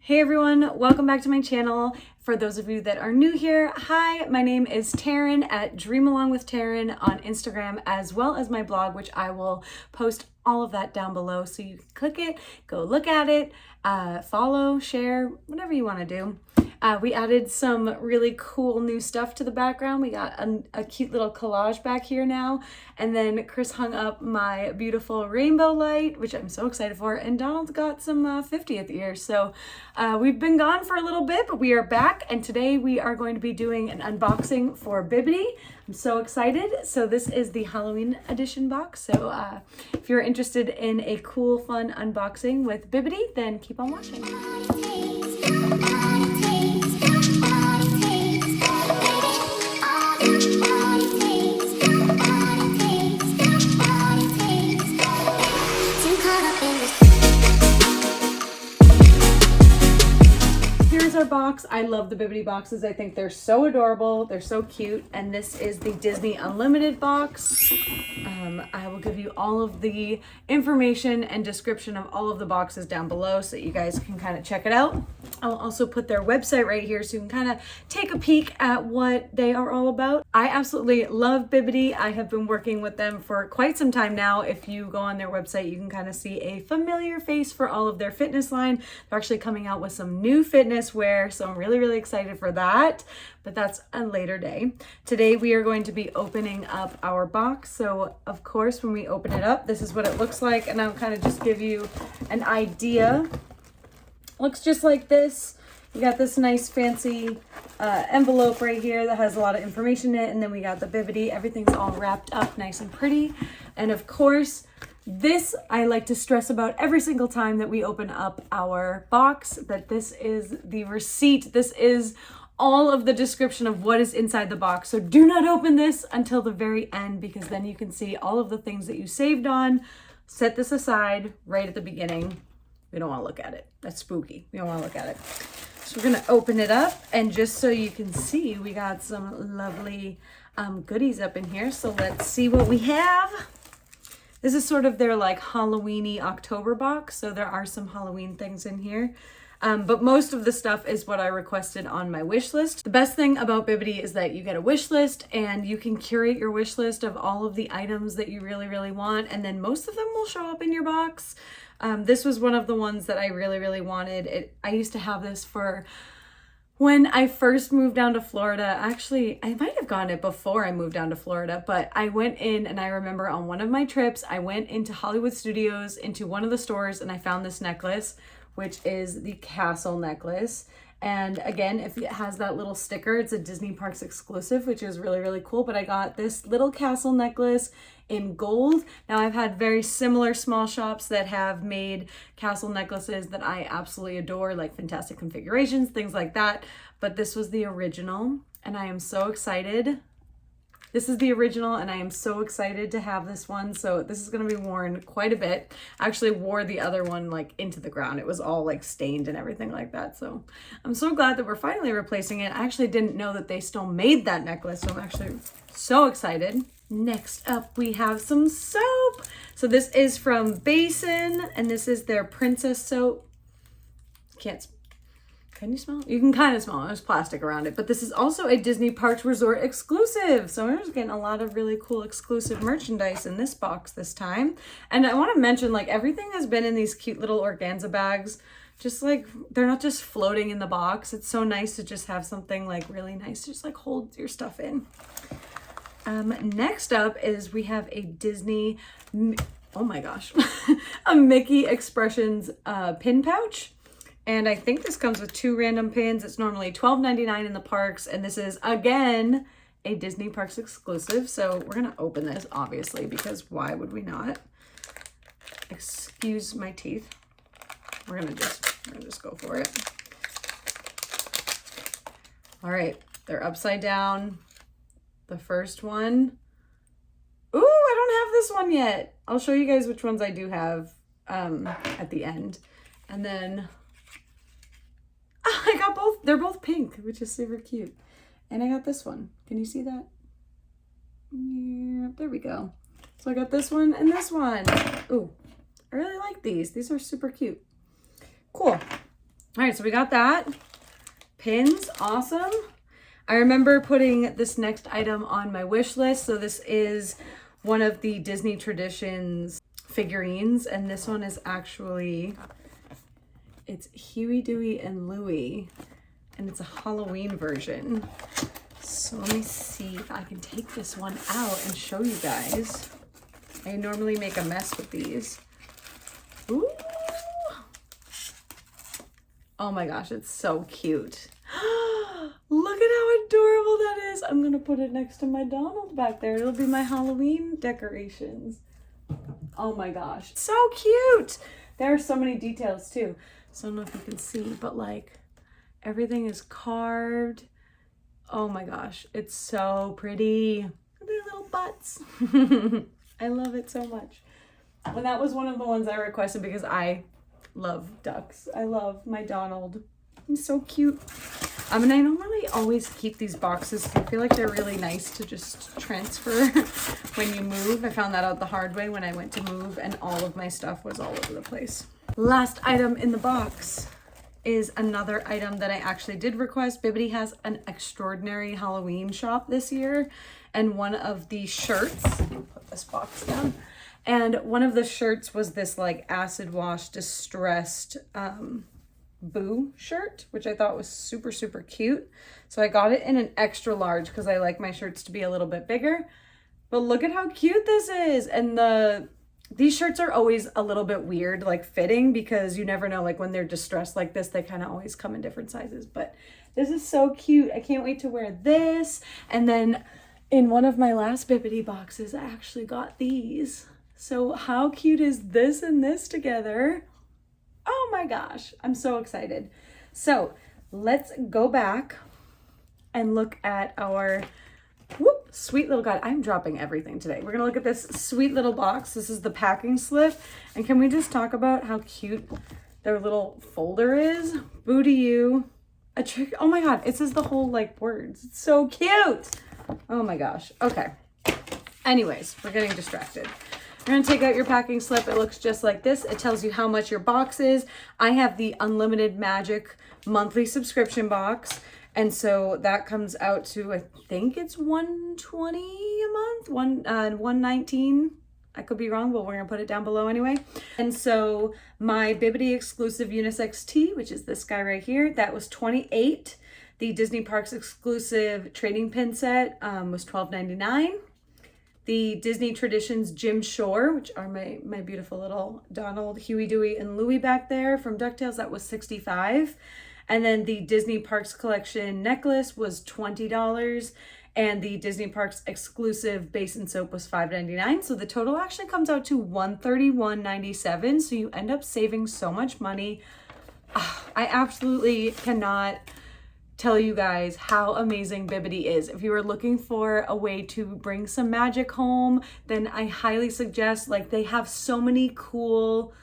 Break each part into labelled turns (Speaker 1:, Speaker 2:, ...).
Speaker 1: Hey everyone, welcome back to my channel. For those of you that are new here, hi, my name is Taryn at Dream Along with Taryn on Instagram, as well as my blog, which I will post all of that down below. So you can click it, go look at it, follow, share, whatever you want to do. We added some really cool new stuff to the background. We got a cute little collage back here now. And then Chris hung up my beautiful rainbow light, which I'm so excited for. And Donald got some 50th year. So we've been gone for a little bit, but we are back. And today we are going to be doing an unboxing for Bibbidi. I'm so excited. So this is the Halloween edition box. So if you're interested in a cool, fun unboxing with Bibbidi, then keep on watching. Here's our box. I love the Bibbidi boxes. I think they're so adorable. They're so cute. And this is the Disney Unlimited box. I will give you all of the information and description of all of the boxes down below so that you guys can kind of check it out. I'll also put their website right here so you can kind of take a peek at what they are all about. I absolutely love Bibbidi. I have been working with them for quite some time now. If you go on their website, you can kind of see a familiar face for all of their fitness line. They're actually coming out with some new fitness wear, so I'm really excited for that, but that's a later day. Today we are going to be opening up our box. So of course, when we open it up, this is what it looks like, and I'll kind of just give you an idea. Looks just like this. You got this nice fancy envelope right here that has a lot of information in it, and then we got the Bibbidi. Everything's all wrapped up nice and pretty. And of course, this I like to stress about every single time that we open up our box, that this is the receipt. This is all of the description of what is inside the box. So do not open this until the very end, because then you can see all of the things that you saved on. Set this aside right at the beginning. We don't want to look at it. That's spooky. We don't want to look at it. So we're going to open it up, and just so you can see, we got some lovely goodies up in here. So let's see what we have. This is sort of their like Halloween-y October box. So there are some Halloween things in here. But most of the stuff is what I requested on my wish list. The best thing about Bibbidi is that you get a wish list and you can curate your wish list of all of the items that you really want. And then most of them will show up in your box. This was one of the ones that I really wanted. I used to have this for when I first moved down to Florida. Actually, I might have gotten it before I moved down to Florida, but I went in, and I remember on one of my trips, I went into Hollywood Studios, into one of the stores, and I found this necklace, which is the castle necklace. And again, if it has that little sticker, it's a Disney Parks exclusive, which is really cool. But I got this little castle necklace in gold. Now I've had very similar small shops that have made castle necklaces that I absolutely adore, like Fantastic Configurations, things like that. But this was the original, and I am so excited. This is the original, and I am so excited to have this one. So this is going to be worn quite a bit. I actually wore the other one like into the ground. It was all like stained and everything like that. So I'm so glad that we're finally replacing it. I actually didn't know that they still made that necklace, so I'm actually so excited. Next up, we have some soap. So this is from Basin, and this is their princess soap. Can you smell it? You can kind of smell it. There's plastic around it. But this is also a Disney Parks Resort exclusive. So we're just getting a lot of really cool exclusive merchandise in this box this time. And I want to mention, like, everything has been in these cute little organza bags. Just like, they're not just floating in the box. It's so nice to just have something like really nice to just like hold your stuff in. Next up is we have a Disney, oh my gosh, a Mickey Expressions pin pouch. And I think this comes with 2 random pins. It's normally $12.99 in the parks. And this is, again, a Disney Parks exclusive. So we're going to open this, obviously, because why would we not? Excuse my teeth. We're gonna just go for it. All right, they're upside down. The first one. Ooh, I don't have this one yet. I'll show you guys which ones I do have at the end. And then I got both. They're both pink, which is super cute. And I got this one. Can you see that? Yeah, there we go. So I got this one and this one. Ooh, I really like these. These are super cute. Cool. All right, so we got that. Pins, awesome. I remember putting this next item on my wish list. So this is one of the Disney Traditions figurines, and this one is actually, it's Huey, Dewey, and Louie, and it's a Halloween version. So let me see if I can take this one out and show you guys. I normally make a mess with these. Ooh. Oh my gosh, it's so cute. Look at how adorable that is. I'm gonna put it next to my Donald back there. It'll be my Halloween decorations. Oh my gosh, so cute. There are so many details too. So I don't know if you can see, but like everything is carved. Oh my gosh, it's so pretty. Look at their little butts. I love it so much. And that was one of the ones I requested because I love ducks. I love my Donald. He's so cute. And I normally always keep these boxes. I feel like they're really nice to just transfer when you move. I found that out the hard way when I went to move and all of my stuff was all over the place. Last item in the box is another item that I actually did request. Bibbidi has an extraordinary Halloween shop this year, and one of the shirts, I'll put this box down, and one of the shirts was this like acid wash distressed Boo shirt, which I thought was super, super cute. So I got it in an extra large because I like my shirts to be a little bit bigger. But look at how cute this is. And these shirts are always a little bit weird, like fitting, because you never know, like when they're distressed like this, they kind of always come in different sizes. But this is so cute. I can't wait to wear this. And then in one of my last Bibbidi boxes, I actually got these. So how cute is this and this together? Oh my gosh, I'm so excited. So let's go back and look at our sweet little guide. I'm dropping everything today. We're gonna look at this sweet little box. This is the packing slip. And can we just talk about how cute their little folder is? Boo to you, a trick. Oh my God, it says the whole like words. It's so cute. Oh my gosh, okay. Anyways, we're getting distracted. You're gonna take out your packing slip. It looks just like this. It tells you how much your box is. I have the Unlimited Magic monthly subscription box. And so that comes out to, I think it's $120 a month, $119. I could be wrong, but we're gonna put it down below anyway. And so my Bibbidi exclusive unisex tee, which is this guy right here, that was $28. The Disney Parks exclusive trading pin set was $12.99. The Disney Traditions Jim Shore, which are my beautiful little Donald, Huey, Dewey, and Louie back there from DuckTales, that was $65. And then the Disney Parks Collection necklace was $20. And the Disney Parks exclusive basin soap was $5.99. So the total actually comes out to $131.97. So you end up saving so much money. I absolutely cannot tell you guys how amazing Bibbidi is. If you are looking for a way to bring some magic home, then I highly suggest, like, they have so many cool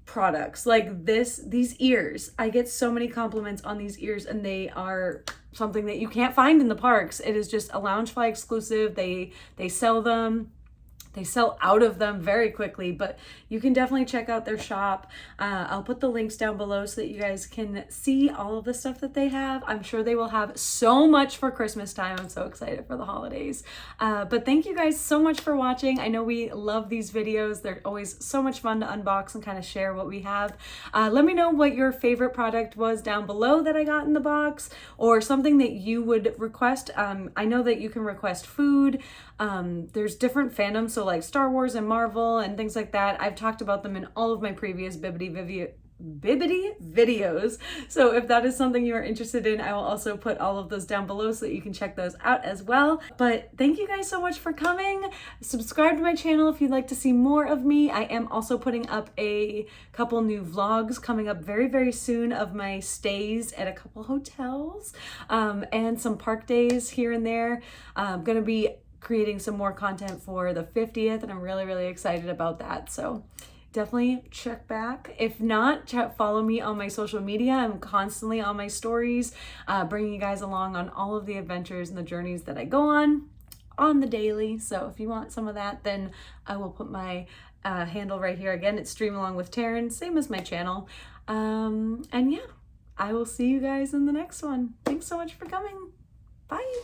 Speaker 1: products like these ears. I get so many compliments on these ears, and they are something that you can't find in the parks. It is just a Loungefly exclusive. They sell them. They sell out of them very quickly, but you can definitely check out their shop. I'll put the links down below so that you guys can see all of the stuff that they have. I'm sure they will have so much for Christmas time. I'm so excited for the holidays. But thank you guys so much for watching. I know we love these videos. They're always so much fun to unbox and kind of share what we have. Let me know what your favorite product was down below that I got in the box, or something that you would request. I know that you can request food. There's different fandoms, so like Star Wars and Marvel and things like that. I've talked about them in all of my previous Bibbidi videos. So if that is something you are interested in, I will also put all of those down below so that you can check those out as well. But thank you guys so much for coming. Subscribe to my channel if you'd like to see more of me. I am also putting up a couple new vlogs coming up very, very soon of my stays at a couple hotels, and some park days here and there. I'm gonna be creating some more content for the 50th, and I'm really, really excited about that. So definitely check back. If not, follow me on my social media. I'm constantly on my stories, bringing you guys along on all of the adventures and the journeys that I go on the daily. So if you want some of that, then I will put my handle right here. Again, it's Stream Along with Taryn, same as my channel. And yeah, I will see you guys in the next one. Thanks so much for coming. Bye.